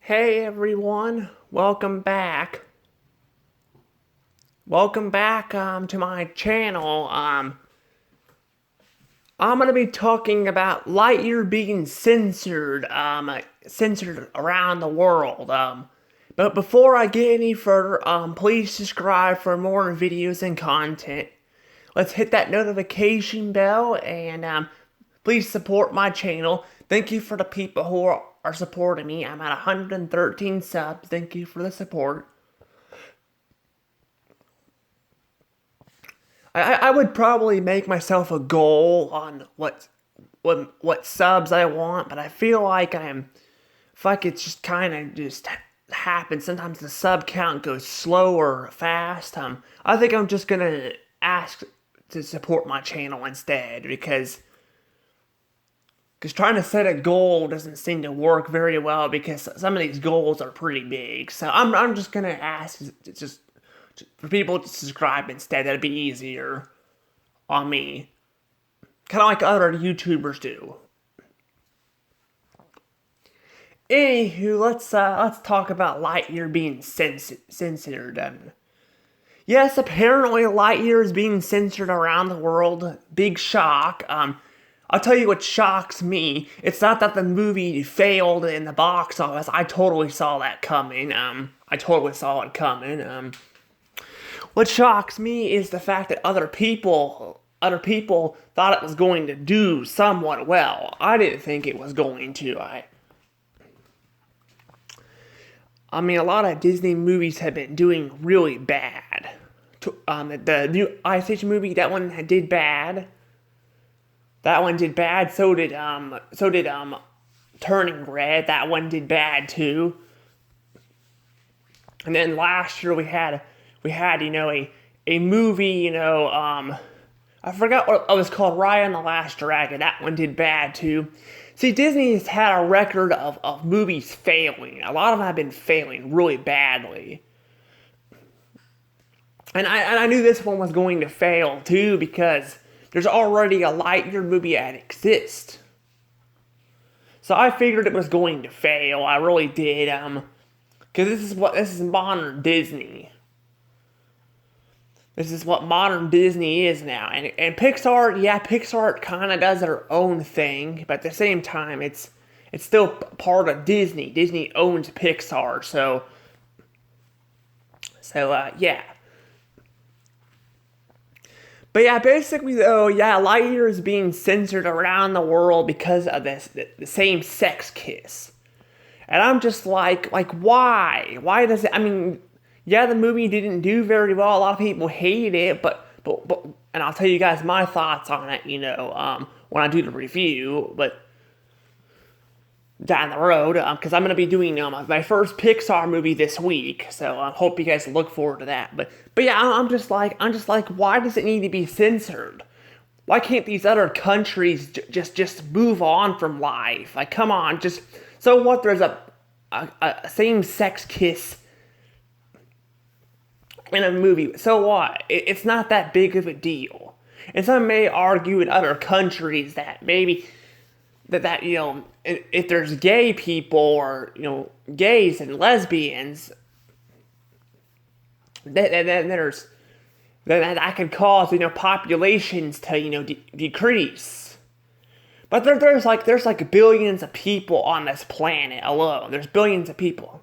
Hey everyone, welcome back. Welcome back to my channel. I'm gonna be talking about Lightyear being censored around the world. But before I get any further, please subscribe for more videos and content. Let's hit that notification bell and please support my channel. Thank you for the people who are supporting me. I'm at 113 subs. Thank you for the support. I would probably make myself a goal on what subs I want, but I feel like it's just kind of just happens. Sometimes the sub count goes slow or fast. I think I'm just gonna ask to support my channel instead because trying to set a goal doesn't seem to work very well because some of these goals are pretty big. So I'm just gonna ask just for people to subscribe instead. That'd be easier on me, kind of like other YouTubers do. Anywho, let's talk about Lightyear being censored. Yes, apparently Lightyear is being censored around the world. Big shock. I'll tell you what shocks me. It's not that the movie failed in the box office. I totally saw that coming. I totally saw it coming. What shocks me is the fact that other people thought it was going to do somewhat well. I didn't think it was going to. I mean, a lot of Disney movies have been doing really bad. The new Ice Age movie, that one did bad. That one did bad. So did Turning Red. That one did bad too. And then last year we had a movie, I forgot what it was called, Raya and the Last Dragon. That one did bad too. See, Disney has had a record of movies failing. A lot of them have been failing really badly. And I knew this one was going to fail too because there's already a Lightyear movie that exists. So I figured it was going to fail. I really did. Because this is modern Disney. This is what modern Disney is now. And Pixar, yeah, Pixar kind of does their own thing, but at the same time, it's still part of Disney. Disney owns Pixar, yeah. But yeah, basically though, yeah, Lightyear is being censored around the world because of the same-sex kiss. And I'm just like why? Why does it? I mean, yeah, the movie didn't do very well. A lot of people hated it, but and I'll tell you guys my thoughts on it, when I do the review, but down the road, because I'm gonna be doing my first Pixar movie this week, so I hope you guys look forward to that. But yeah, I'm just like, why does it need to be censored? Why can't these other countries just move on from life? Like, come on, just so what? There's a same-sex kiss in a movie. So what? It's not that big of a deal. And some may argue in other countries that maybe that if there's gay people or gays and lesbians, that could cause populations to decrease. But there's like billions of people on this planet alone. There's billions of people.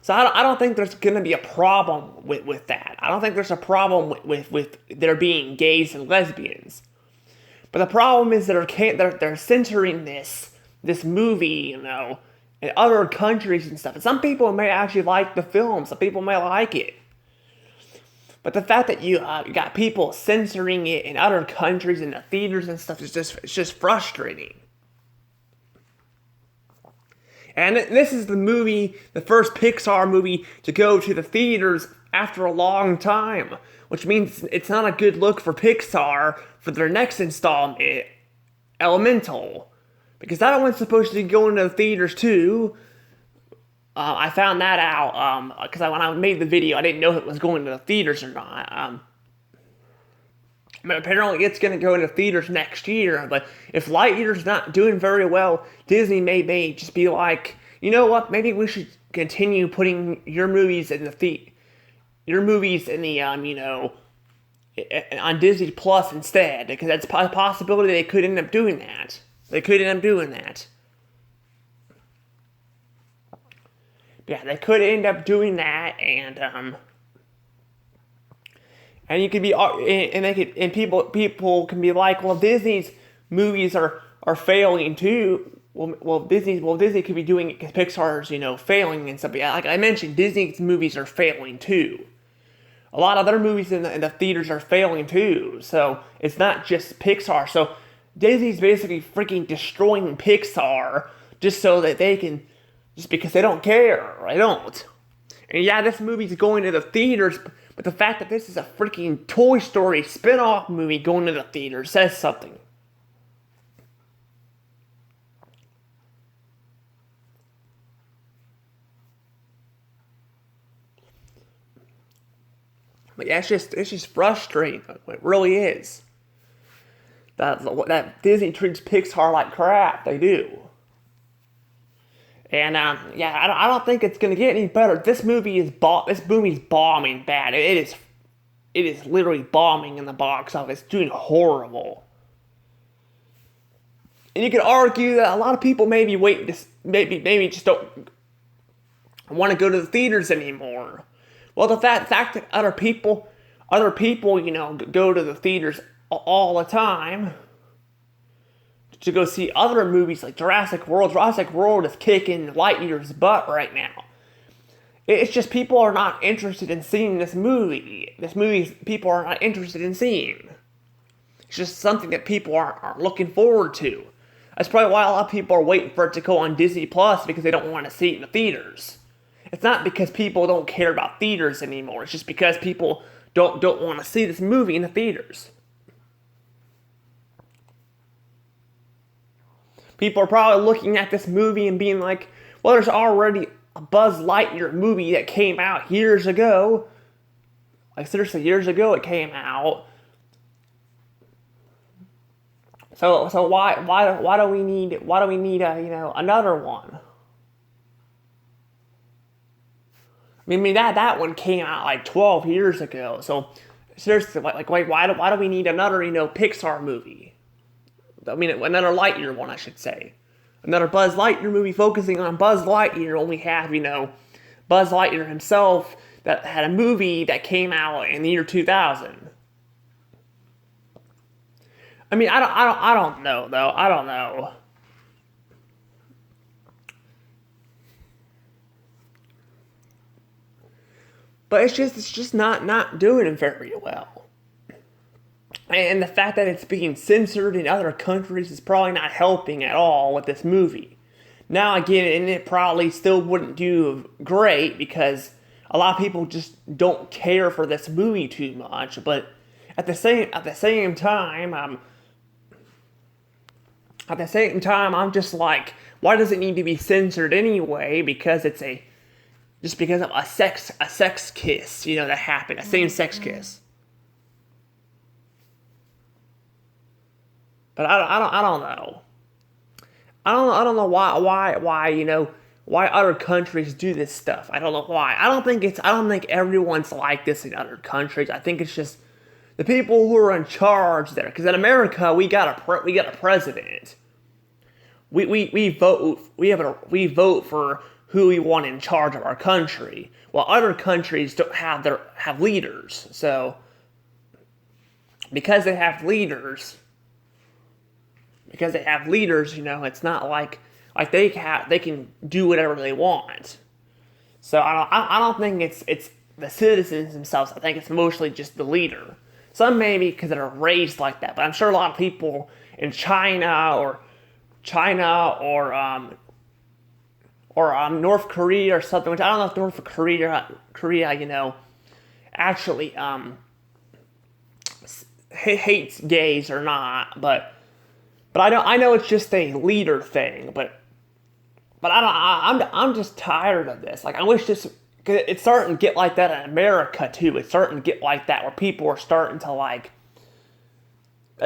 So I don't think there's going to be a problem with that. I don't think there's a problem with there being gays and lesbians. But the problem is that they're censoring this movie, in other countries and stuff. And some people may actually like the film. Some people may like it. But the fact that you got people censoring it in other countries and the theaters and stuff is just frustrating. And this is the first Pixar movie to go to the theaters after a long time, which means it's not a good look for Pixar for their next installment, Elemental, because that one's supposed to be going to the theaters too. I found that out because when I made the video, I didn't know if it was going to the theaters or not. I mean, apparently it's going to go into theaters next year, but if Lightyear's not doing very well, Disney may just be like, you know what? Maybe we should continue putting your movies in your movies in the on Disney Plus instead, because that's a possibility they could end up doing that. They could end up doing that. Yeah, they could end up doing that, and you could be, and they could, and people can be like, well, Disney's movies are failing too. Disney could be doing it because Pixar's failing and stuff. Yeah, like I mentioned, Disney's movies are failing too. A lot of other movies in the theaters are failing too. So it's not just Pixar. So Disney's basically freaking destroying Pixar just so that they can, just because they don't care. They don't. And yeah, this movie's going to the theaters, but the fact that this is a freaking Toy Story spin-off movie going to the theaters says something. But yeah, it's just frustrating. It really is. That Disney treats Pixar like crap. They do. And yeah, I don't think it's gonna get any better. This movie's bombing bad. It is literally bombing in the box office, doing horrible. And you could argue that a lot of people maybe just don't want to go to the theaters anymore. Well, the fact that other people, go to the theaters all the time to go see other movies like Jurassic World. Jurassic World is kicking Lightyear's butt right now. It's just people are not interested in seeing this movie. This movie people are not interested in seeing. It's just something that people aren't looking forward to. That's probably why a lot of people are waiting for it to go on Disney Plus, because they don't want to see it in the theaters. It's not because people don't care about theaters anymore. It's just because people don't want to see this movie in the theaters. People are probably looking at this movie and being like, well, there's already a Buzz Lightyear movie that came out years ago. Like, seriously, years ago it came out. So why do we need another one? I mean that one came out like 12 years ago. So seriously, why do we need another Pixar movie? I mean, another Lightyear one, I should say. Another Buzz Lightyear movie focusing on Buzz Lightyear when we have, Buzz Lightyear himself that had a movie that came out in the year 2000. I mean, I don't know, though. I don't know. But it's just not doing it very well. And the fact that it's being censored in other countries is probably not helping at all with this movie. Now again, and it probably still wouldn't do great because a lot of people just don't care for this movie too much. But at the same time, I'm just like, why does it need to be censored anyway? Because because of a sex kiss, that happened, a same-sex kiss. But I don't know. I don't know why other countries do this stuff. I don't know why. I don't think everyone's like this in other countries. I think it's just the people who are in charge there. Because in America, we got a president. We vote for who we want in charge of our country. While other countries don't have leaders. So because they have leaders, it's not like they can do whatever they want. So I don't think it's the citizens themselves. I think it's mostly just the leader. Some maybe because they're raised like that, but I'm sure a lot of people in China or North Korea or something. Which I don't know if North Korea actually hates gays or not, but I know it's just a leader thing, but I'm just tired of this. Like, I wish this, cause it's starting to get like that in America too. It's starting to get like that where people are starting to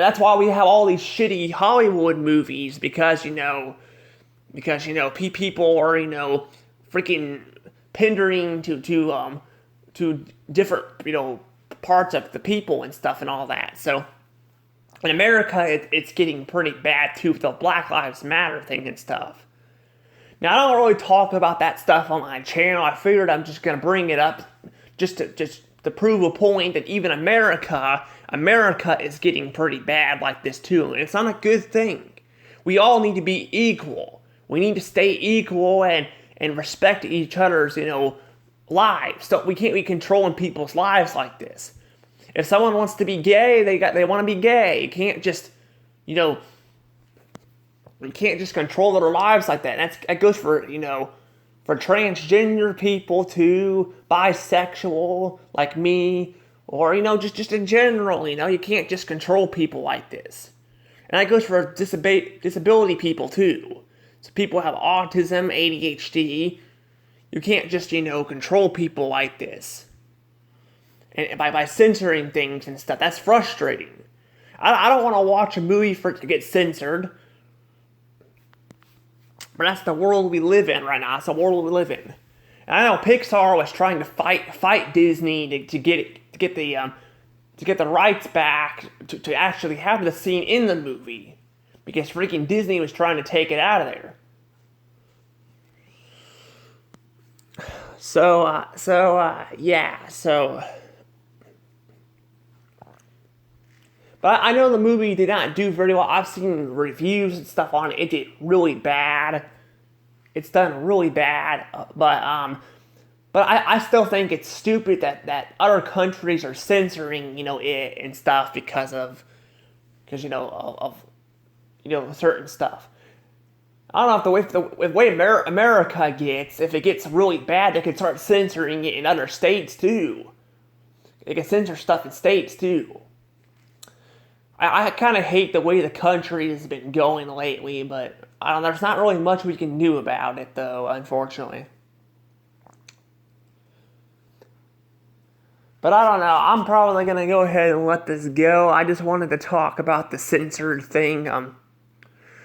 That's why we have all these shitty Hollywood movies, because people are freaking pandering to different parts of the people and stuff and all that. So in America, it's getting pretty bad too with the Black Lives Matter thing and stuff. Now, I don't really talk about that stuff on my channel. I figured I'm just gonna bring it up just to prove a point that even America is getting pretty bad like this too, and it's not a good thing. We all need to be equal. We need to stay equal and respect each other's lives. So we can't be controlling people's lives like this. If someone wants to be gay, they want to be gay. You can't just control their lives like that. And that goes for for transgender people too, bisexual like me, or just in general. You can't just control people like this. And that goes for disability people too. So people have autism, ADHD. You can't just control people like this. And by censoring things and stuff, that's frustrating. I don't want to watch a movie for it to get censored. But that's the world we live in right now. It's the world we live in. And I know Pixar was trying to fight Disney to get the rights back to actually have the scene in the movie, because freaking Disney was trying to take it out of there. But I know the movie did not do very well. I've seen reviews and stuff on it. It did really bad. It's done really bad. But I still think it's stupid that other countries are censoring it and stuff because of certain stuff. I don't know if the way America gets, if it gets really bad, they can start censoring it in other states too. They can censor stuff in states too. I kind of hate the way the country has been going lately, but there's not really much we can do about it, though, unfortunately. But I don't know. I'm probably going to go ahead and let this go. I just wanted to talk about the censored thing. I'm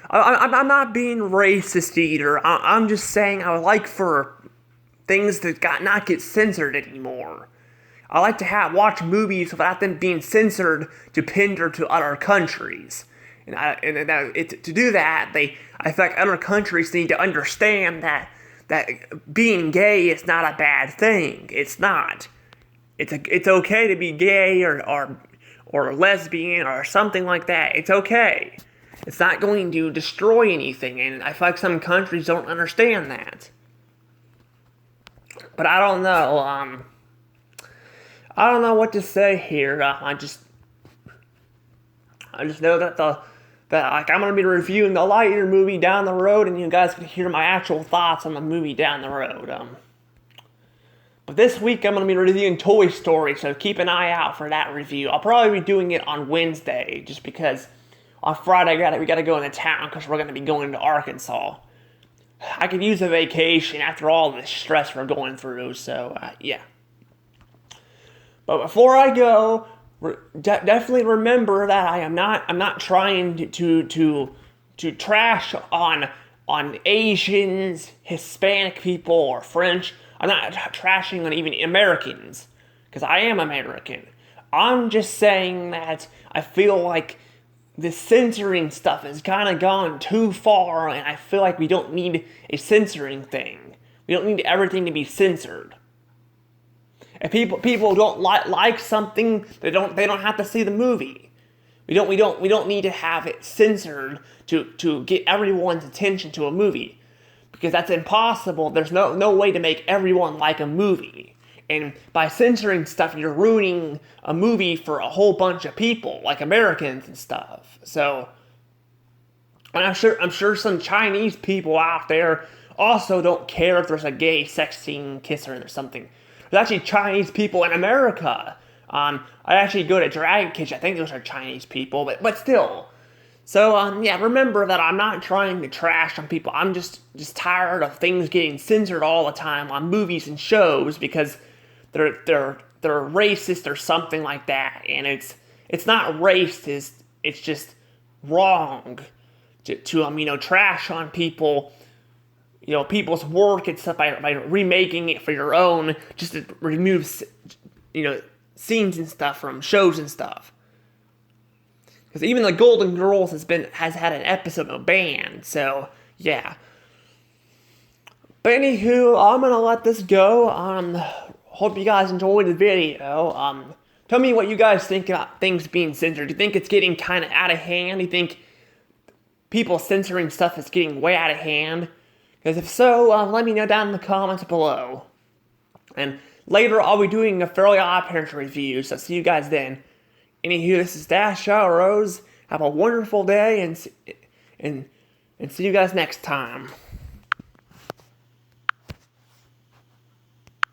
not being racist either. I'm just saying I would like for things to not get censored anymore. I like to watch movies without them being censored to pander to other countries. To do that, I feel like other countries need to understand that being gay is not a bad thing. It's not. It's okay to be gay or lesbian or something like that. It's okay. It's not going to destroy anything, and I feel like some countries don't understand that. But I don't know. I don't know what to say here. I just know that I'm gonna be reviewing the Lightyear movie down the road, and you guys can hear my actual thoughts on the movie down the road. But this week I'm gonna be reviewing Toy Story, so keep an eye out for that review. I'll probably be doing it on Wednesday, just because on Friday we gotta go into town because we're gonna be going to Arkansas. I could use a vacation after all the stress we're going through, so yeah. But before I go, definitely remember that I'm not trying to trash on Asians, Hispanic people, or French. I'm not trashing on even Americans, because I am American. I'm just saying that I feel like the censoring stuff has kind of gone too far, and I feel like we don't need a censoring thing. We don't need everything to be censored. If people don't like something, they don't have to see the movie. We don't need to have it censored to get everyone's attention to a movie, because that's impossible. There's no way to make everyone like a movie. And by censoring stuff, you're ruining a movie for a whole bunch of people, like Americans and stuff. So, and I'm sure some Chinese people out there also don't care if there's a gay sex scene, kisser, or something. There's actually Chinese people in America. I actually go to Dragon Kitchen. I think those are Chinese people, but still. So, yeah, remember that I'm not trying to trash on people. I'm just tired of things getting censored all the time on movies and shows because they're racist or something like that. And it's not racist it's just wrong to trash on people, people's work and stuff by remaking it for your own, just to remove, scenes and stuff from shows and stuff. Because even the Golden Girls has had an episode banned, so yeah. But anywho, I'm gonna let this go. Hope you guys enjoyed the video. Tell me what you guys think about things being censored. Do you think it's getting kind of out of hand? Do you think people censoring stuff is getting way out of hand? Because if so, let me know down in the comments below. And later, I'll be doing a Fairly Odd Parents review, so see you guys then. Anywho, this is Dash Rose. Have a wonderful day, and see you guys next time.